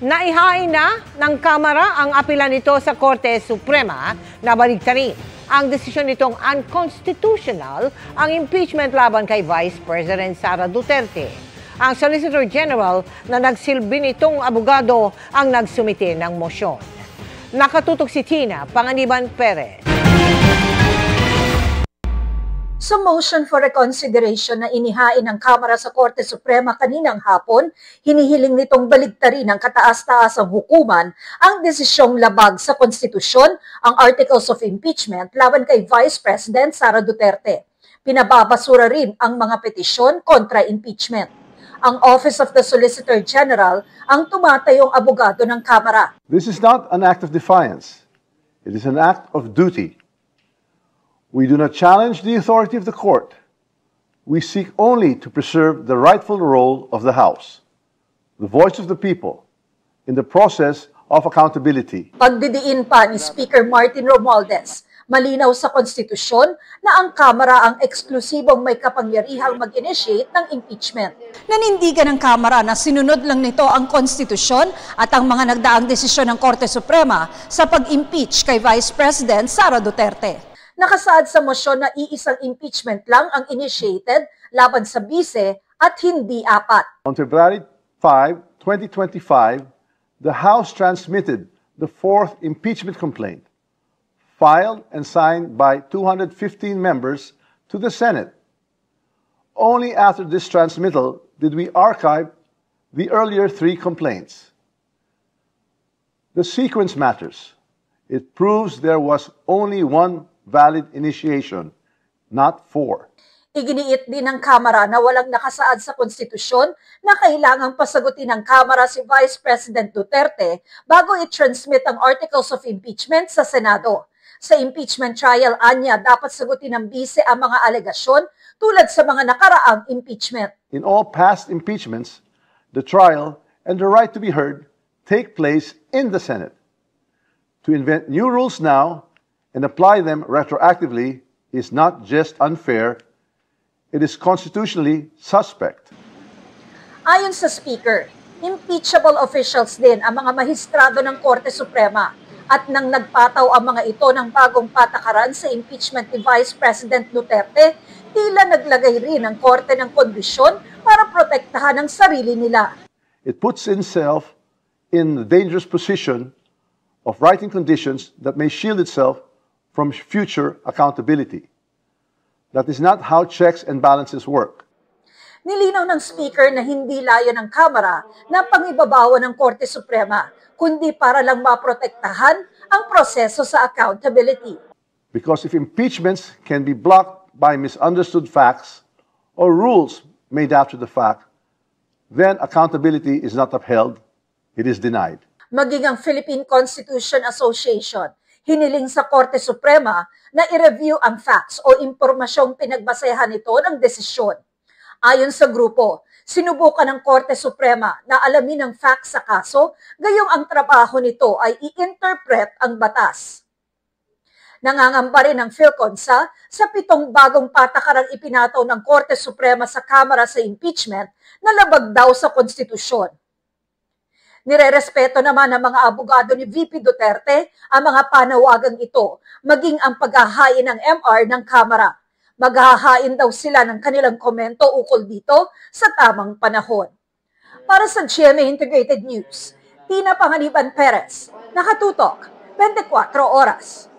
Naihain na ng Kamara ang apela nito sa Korte Suprema na baligtarin ang desisyon nitong unconstitutional ang impeachment laban kay Vice President Sara Duterte. Ang Solicitor General na nagsilbi nitong abogado ang nagsumite ng mosyon. Nakatutok si Tina Panganiban Perez. Sa motion for reconsideration na inihain ng Kamara sa Korte Suprema kaninang hapon, hinihiling nitong baligtarin ng kataas-taasang hukuman ang desisyong labag sa konstitusyon, ang Articles of Impeachment laban kay Vice President Sara Duterte. Pinababasura rin ang mga petisyon kontra impeachment. Ang Office of the Solicitor General ang tumatayong abogado ng Kamara. This is not an act of defiance. It is an act of duty. We do not challenge the authority of the court. We seek only to preserve the rightful role of the House, the voice of the people, in the process of accountability. Pagdidiin pa ni Speaker Martin Romualdez, malinaw sa konstitusyon na ang Kamara ang eksklusibong may kapangyarihang mag-initiate ng impeachment. Nanindigan ng Kamara na sinunod lang nito ang konstitusyon at ang mga nagdaang desisyon ng Korte Suprema sa pag-impeach kay Vice President Sara Duterte. Nakasaad sa mosyon na iisang impeachment lang ang initiated laban sa bise at hindi apat. On February 5, 2025, the House transmitted the fourth impeachment complaint, filed and signed by 215 members to the Senate. Only after this transmittal did we archive the earlier three complaints. The sequence matters. It proves there was only one valid initiation, not four. Iginiit din ng Kamara na walang nakasaad sa konstitusyon na kailangang pasagutin ng Kamara si Vice President Duterte bago i-transmit ang Articles of Impeachment sa Senado. Sa impeachment trial, anya, dapat sagutin ng bise ang mga alegasyon tulad sa mga nakaraang impeachment. In all past impeachments, the trial and the right to be heard take place in the Senate. To invent new rules now and apply them retroactively is not just unfair, it is constitutionally suspect. Ayon sa Speaker, impeachable officials din ang mga mahistrado ng Korte Suprema at nang nagpataw ang mga ito ng bagong patakaran sa impeachment ni Vice President Duterte, tila naglagay rin ang Korte ng kondisyon para protektahan ang sarili nila. It puts itself in the dangerous position of writing conditions that may shield itself from future accountability. That is not how checks and balances work. Nilinaw ng Speaker na hindi layo ng Kamara na pangibabawan ng Korte Suprema, kundi para lang maprotektahan ang proseso sa accountability. Because if impeachments can be blocked by misunderstood facts or rules made after the fact, then accountability is not upheld, it is denied. Maging ang Philippine Constitution Association, hiniling sa Korte Suprema na i-review ang facts o impormasyong pinagbasehan nito ng desisyon. Ayon sa grupo, sinubukan ng Korte Suprema na alamin ang facts sa kaso, gayong ang trabaho nito ay i-interpret ang batas. Nangangamba rin ang PhilConsa sa 7 bagong patakarang ipinataw ng Korte Suprema sa Kamara sa impeachment na labag daw sa konstitusyon. Nirerespeto naman ng mga abogado ni VP Duterte ang mga panawagang ito, maging ang paghahain ng MR ng Kamara. Maghahain daw sila ng kanilang komento ukol dito sa tamang panahon. Para sa GMA Integrated News, Tina Panganiban Perez, nakatutok, 24 oras.